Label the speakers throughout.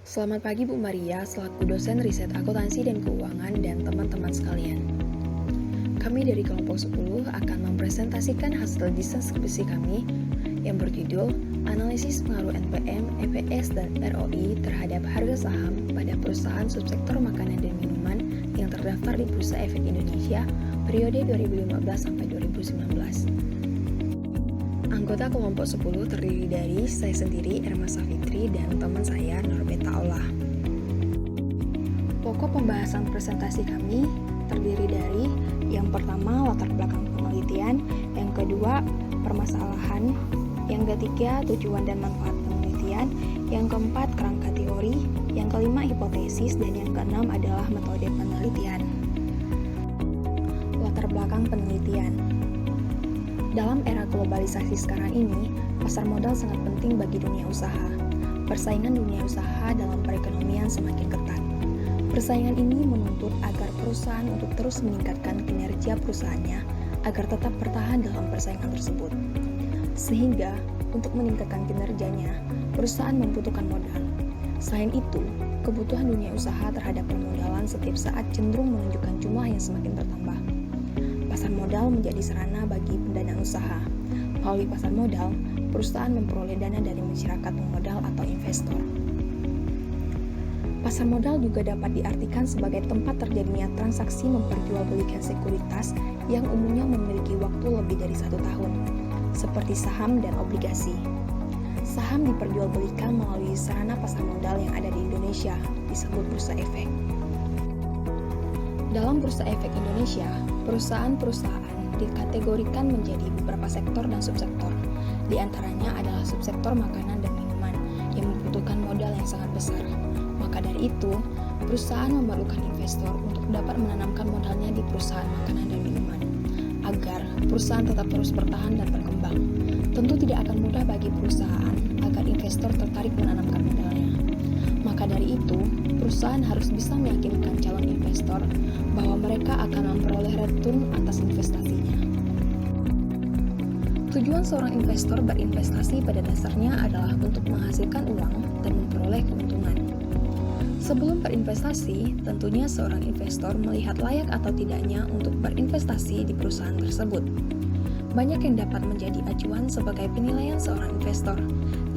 Speaker 1: Selamat pagi Bu Maria, selaku dosen riset akuntansi dan keuangan dan teman-teman sekalian. Kami dari kelompok 10 akan mempresentasikan hasil desain skripsi kami yang berjudul Analisis Pengaruh NPM, EPS, dan ROI terhadap harga saham pada perusahaan subsektor makanan dan minuman yang terdaftar di Bursa Efek Indonesia periode 2015 sampai 2019. Anggota kelompok 10 terdiri dari saya sendiri, Erma Safitri, dan teman saya, Norbeta Aulah. Pokok pembahasan presentasi kami terdiri dari yang pertama, latar belakang penelitian, yang kedua, permasalahan, yang ketiga, tujuan dan manfaat penelitian, yang keempat, kerangka teori, yang kelima, hipotesis, dan yang keenam adalah metode penelitian. Latar belakang penelitian. Dalam era globalisasi sekarang ini, pasar modal sangat penting bagi dunia usaha. Persaingan dunia usaha dalam perekonomian semakin ketat. Persaingan ini menuntut agar perusahaan untuk terus meningkatkan kinerja perusahaannya agar tetap bertahan dalam persaingan tersebut. Sehingga, untuk meningkatkan kinerjanya, perusahaan membutuhkan modal. Selain itu, kebutuhan dunia usaha terhadap permodalan setiap saat cenderung menunjukkan jumlah yang semakin bertambah. Pasar modal menjadi sarana bagi pendanaan usaha. Melalui pasar modal, perusahaan memperoleh dana dari masyarakat pemodal atau investor. Pasar modal juga dapat diartikan sebagai tempat terjadinya transaksi memperjualbelikan sekuritas yang umumnya memiliki waktu lebih dari 1 tahun, seperti saham dan obligasi. Saham diperjualbelikan melalui sarana pasar modal yang ada di Indonesia, disebut Bursa Efek. Dalam Bursa Efek Indonesia, perusahaan-perusahaan dikategorikan menjadi beberapa sektor dan subsektor. Di antaranya adalah subsektor makanan dan minuman yang membutuhkan modal yang sangat besar. Maka dari itu, perusahaan memerlukan investor untuk dapat menanamkan modalnya di perusahaan makanan dan minuman, agar perusahaan tetap terus bertahan dan berkembang. Tentu tidak akan mudah bagi perusahaan agar investor tertarik menanamkan modalnya. Maka dari itu, perusahaan harus bisa meyakinkan calon investor bahwa mereka akan memperoleh return atas investasinya. Tujuan seorang investor berinvestasi pada dasarnya adalah untuk menghasilkan uang dan memperoleh keuntungan. Sebelum berinvestasi, tentunya seorang investor melihat layak atau tidaknya untuk berinvestasi di perusahaan tersebut. Banyak yang dapat menjadi acuan sebagai penilaian seorang investor.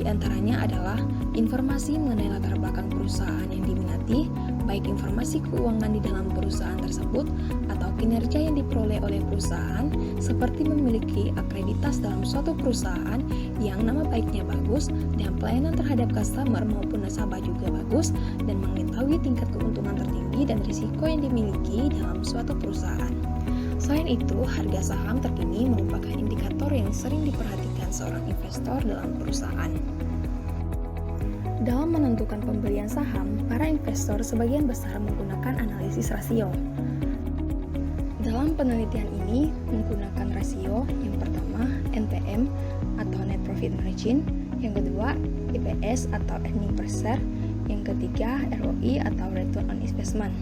Speaker 1: Di antaranya adalah informasi mengenai latar belakang perusahaan yang diminati, baik informasi keuangan di dalam perusahaan tersebut atau kinerja yang diperoleh oleh perusahaan, seperti memiliki akreditas dalam suatu perusahaan yang nama baiknya bagus dan pelayanan terhadap customer maupun nasabah juga bagus, dan mengetahui tingkat keuntungan tertinggi dan risiko yang dimiliki dalam suatu perusahaan. Selain itu, harga saham terkini merupakan indikator yang sering diperhatikan seorang investor dalam perusahaan. Dalam menentukan pembelian saham, para investor sebagian besar menggunakan analisis rasio. Dalam penelitian ini menggunakan rasio yang pertama NPM atau Net Profit Margin, yang kedua EPS atau Earning Per Share, yang ketiga ROI atau Return on Investment.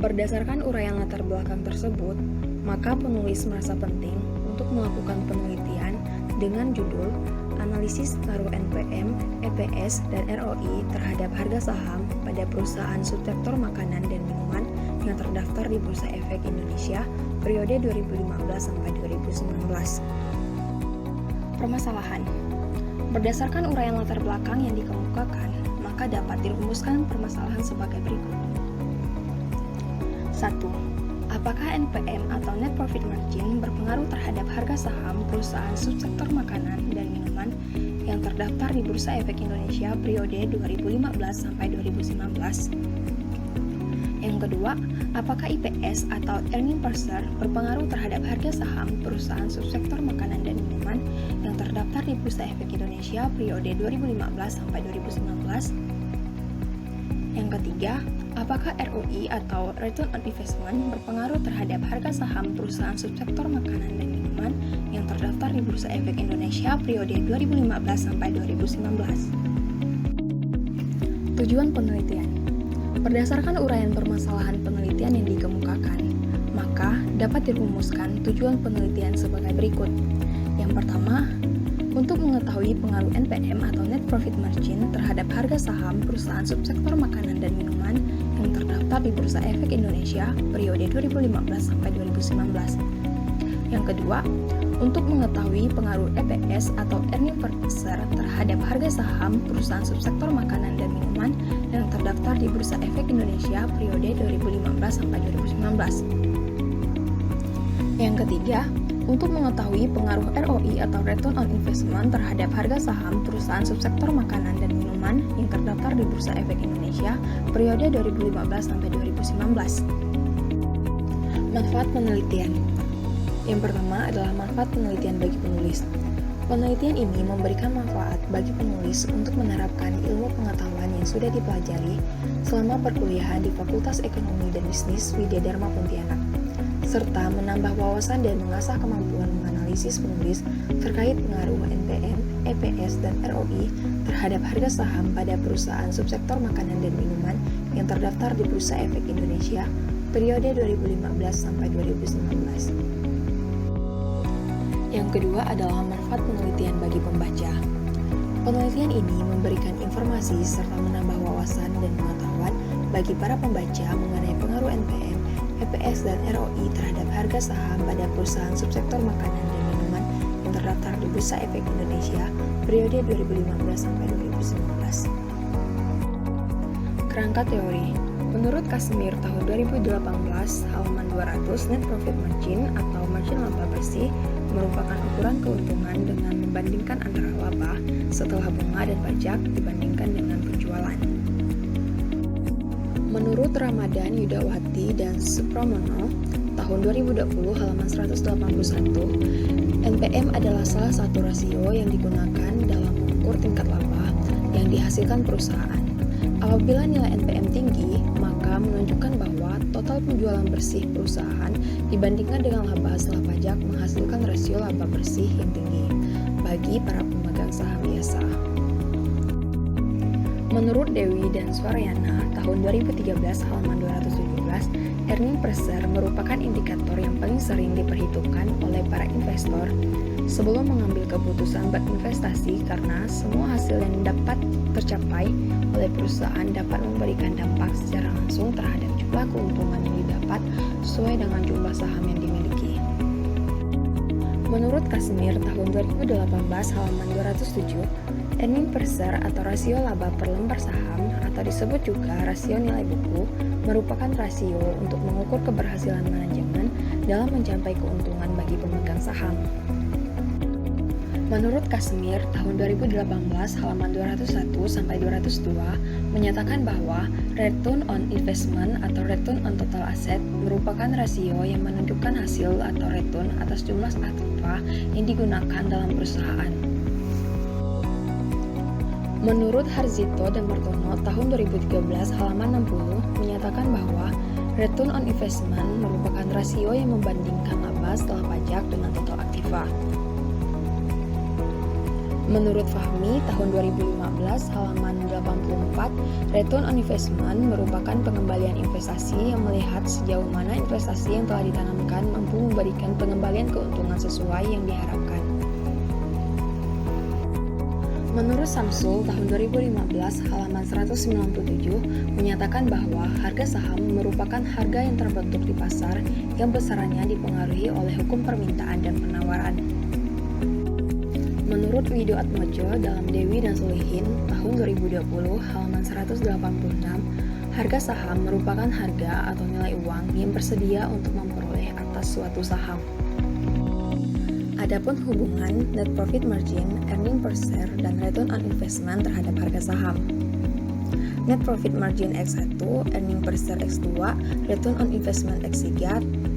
Speaker 1: Berdasarkan uraian latar belakang tersebut, maka penulis merasa penting untuk melakukan penelitian dengan judul Analisis Pengaruh NPM, EPS, dan ROI terhadap harga saham pada perusahaan subsektor makanan dan minuman yang terdaftar di Bursa Efek Indonesia periode 2015 sampai 2019. Permasalahan. Berdasarkan uraian latar belakang yang dikemukakan, maka dapat dirumuskan permasalahan sebagai berikut. 1. Apakah NPM atau Net Profit Margin berpengaruh terhadap harga saham perusahaan subsektor makanan dan minuman yang terdaftar di Bursa Efek Indonesia periode 2015 sampai 2019? Yang kedua, apakah IPS atau Earning Per Share berpengaruh terhadap harga saham perusahaan subsektor makanan dan minuman yang terdaftar di Bursa Efek Indonesia periode 2015 sampai 2019? Yang ketiga, apakah ROI atau Return on Investment berpengaruh terhadap harga saham perusahaan subsektor makanan dan minuman yang terdaftar di Bursa Efek Indonesia periode 2015 sampai 2019? Tujuan penelitian. Berdasarkan uraian permasalahan penelitian yang dikemukakan, maka dapat dirumuskan tujuan penelitian sebagai berikut. Yang pertama, Untuk mengetahui pengaruh NPM atau Net Profit Margin terhadap harga saham perusahaan subsektor makanan dan minuman yang terdaftar di Bursa Efek Indonesia periode 2015 sampai 2019. Yang kedua, untuk mengetahui pengaruh EPS atau Earning per Share terhadap harga saham perusahaan subsektor makanan dan minuman yang terdaftar di Bursa Efek Indonesia periode 2015 sampai 2019. Yang ketiga, untuk mengetahui pengaruh ROI atau Return on Investment terhadap harga saham perusahaan subsektor makanan dan minuman yang terdaftar di Bursa Efek Indonesia periode 2015 sampai 2019. Manfaat penelitian. Yang pertama adalah manfaat penelitian bagi penulis. Penelitian ini memberikan manfaat bagi penulis untuk menerapkan ilmu pengetahuan yang sudah dipelajari selama perkuliahan di Fakultas Ekonomi dan Bisnis Widya Dharma Pontianak, serta menambah wawasan dan mengasah kemampuan menganalisis penulis terkait pengaruh NPM, EPS, dan ROI terhadap harga saham pada perusahaan subsektor makanan dan minuman yang terdaftar di Bursa Efek Indonesia periode 2015 sampai 2019. Yang kedua adalah manfaat penelitian bagi pembaca. Penelitian ini memberikan informasi serta menambah wawasan dan pengetahuan bagi para pembaca mengenai pengaruh NPM, EPS, dan ROI terhadap harga saham pada perusahaan subsektor makanan dan minuman yang terdaftar di Bursa Efek Indonesia periode 2015 sampai 2019. Kerangka teori. Menurut Kasmir tahun 2018 halaman 200, Net Profit Margin atau margin laba bersih merupakan ukuran keuntungan dengan membandingkan antara laba setelah bunga dan pajak dibandingkan dengan penjualan. Menurut Ramadan Yudawati dan Supramono tahun 2020 halaman 181, NPM adalah salah satu rasio yang digunakan dalam mengukur tingkat laba yang dihasilkan perusahaan. Apabila nilai NPM tinggi, maka menunjukkan bahwa total penjualan bersih perusahaan dibandingkan dengan laba setelah pajak menghasilkan rasio laba bersih yang tinggi bagi para pemegang saham biasa. Menurut Dewi dan Swaryana tahun 2013 halaman 217, earning per share merupakan indikator yang paling sering diperhitungkan oleh para investor sebelum mengambil keputusan berinvestasi karena semua hasil yang dapat tercapai oleh perusahaan dapat memberikan dampak secara langsung terhadap jumlah keuntungan yang didapat sesuai dengan jumlah saham yang dimiliki. Menurut Kasmir tahun 2018 halaman 207, earning per share atau rasio laba per lembar saham atau disebut juga rasio nilai buku merupakan rasio untuk mengukur keberhasilan manajemen dalam mencapai keuntungan bagi pemegang saham. Menurut Kasmir tahun 2018 halaman 201 sampai 202 menyatakan bahwa return on investment atau return on total asset merupakan rasio yang menunjukkan hasil atau return atas jumlah aktiva yang digunakan dalam perusahaan. Menurut Harzito dan Martono tahun 2013 halaman 60 menyatakan bahwa return on investment merupakan rasio yang membandingkan laba setelah pajak dengan total aktiva. Menurut Fahmi tahun 2015 halaman 84, return on investment merupakan pengembalian investasi yang melihat sejauh mana investasi yang telah ditanamkan mampu memberikan pengembalian keuntungan sesuai yang diharapkan. Menurut Samsul tahun 2015 halaman 197 menyatakan bahwa harga saham merupakan harga yang terbentuk di pasar yang besarannya dipengaruhi oleh hukum permintaan dan penawaran. Menurut Wido Atmojo dalam Dewi dan Solihin tahun 2020 halaman 186, harga saham merupakan harga atau nilai uang yang bersedia untuk memperoleh atas suatu saham. Adapun hubungan net profit margin, earning per share, dan return on investment terhadap harga saham. Net profit margin X1, earning per share X2, return on investment X3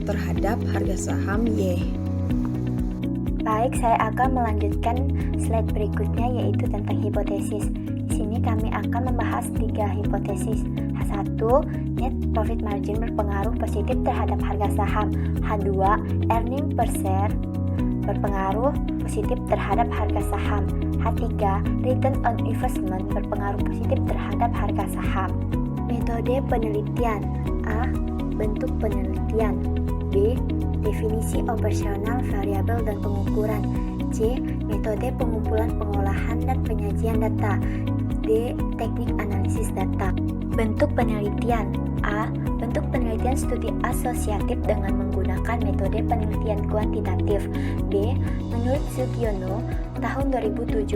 Speaker 1: terhadap harga saham Y.
Speaker 2: Baik, saya akan melanjutkan slide berikutnya yaitu tentang hipotesis. Di sini kami akan membahas 3 hipotesis. H1, net profit margin berpengaruh positif terhadap harga saham. H2, earning per share berpengaruh positif terhadap harga saham. H3, return on investment berpengaruh positif terhadap harga saham. Metode penelitian. A. Bentuk penelitian. B. Definisi operasional variabel dan pengukuran. C. Metode pengumpulan, pengolahan, dan penyajian data. D. Teknik analisis data. Bentuk penelitian. A. Bentuk penelitian studi asosiatif dengan menggunakan metode penelitian kuantitatif. B. Menurut Sugiono, tahun 2017,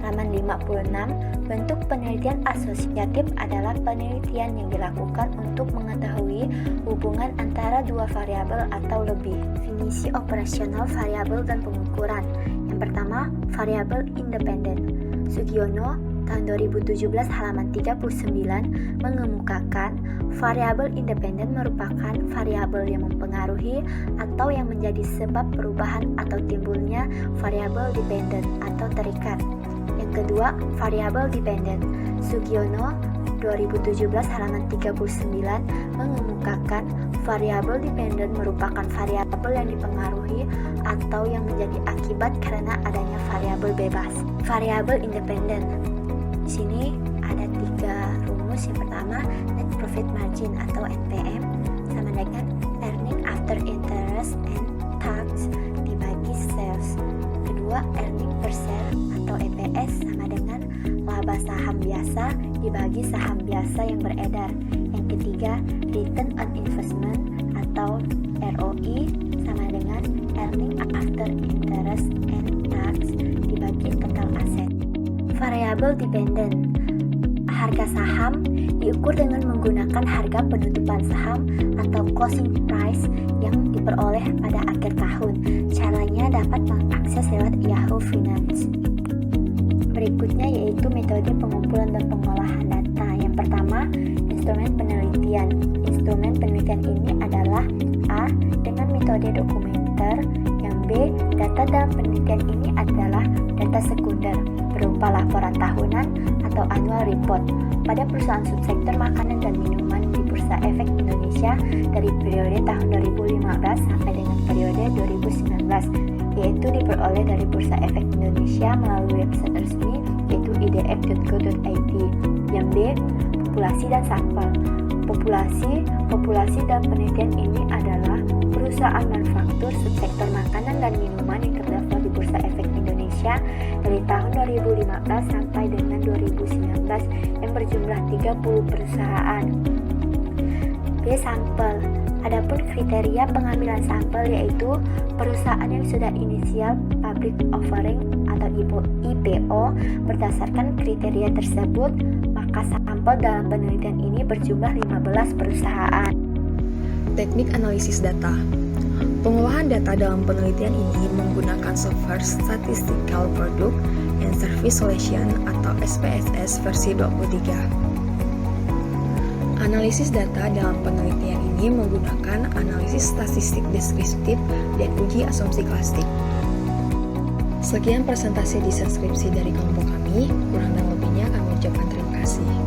Speaker 2: halaman 56, bentuk penelitian asosiatif adalah penelitian yang dilakukan untuk mengetahui hubungan antara dua variabel atau lebih. Definisi operasional variabel dan pengukuran. Yang pertama, variabel independen. Sugiono tahun 2017 halaman 39 mengemukakan variabel independen merupakan variabel yang mempengaruhi atau yang menjadi sebab perubahan atau timbulnya variabel dependen atau terikat. Yang kedua, variabel dependen. Sugiono 2017 halaman 39 mengemukakan variabel dependen merupakan variabel yang dipengaruhi atau yang menjadi akibat karena adanya variabel bebas. Variabel independen. Di sini ada 3 rumus. Yang pertama, net profit margin atau NPM sama dengan earning after interest and tax dibagi sales. Kedua, earning per share atau EPS sama dengan laba saham biasa dibagi saham biasa yang beredar. Yang ketiga, return on investment atau ROI sama dengan earning after interest and tax dibagi total aset. Variabel dependen. Harga saham diukur dengan menggunakan harga penutupan saham atau closing price yang diperoleh pada akhir tahun. Caranya dapat mengakses lewat Yahoo Finance. Berikutnya yaitu metode pengumpulan dan pengolahan data. Yang pertama, instrumen penelitian. Instrumen penelitian ini adalah A. Dengan metode dokumenter. Yang B. Data dalam penelitian ini adalah data sekunder berupa laporan tahunan atau annual report pada perusahaan subsektor makanan dan minuman di Bursa Efek Indonesia dari periode tahun 2015 sampai dengan periode 2019, yaitu diperoleh dari Bursa Efek Indonesia melalui website resmi yaitu idf.go.id. Yang B. Populasi dan sampel. Populasi dalam penelitian ini adalah perusahaan manufaktur subsektor makanan dan minuman yang terdaftar di Bursa Efek Indonesia dari tahun 2015 sampai dengan 2019 yang berjumlah 30 perusahaan. B. Sampel. Adapun kriteria pengambilan sampel yaitu perusahaan yang sudah inisial public offering atau IPO. Berdasarkan kriteria tersebut, maka sampel dalam penelitian ini berjumlah 15 perusahaan.
Speaker 1: Teknik analisis data. Pengolahan data dalam penelitian ini menggunakan software Statistical Product and Service Solution atau SPSS versi 23. Analisis data dalam penelitian ini menggunakan analisis statistik deskriptif dan uji asumsi klasik. Sekian presentasi di deskripsi dari kelompok kami, kurang dan lebihnya kami ucapkan terima kasih.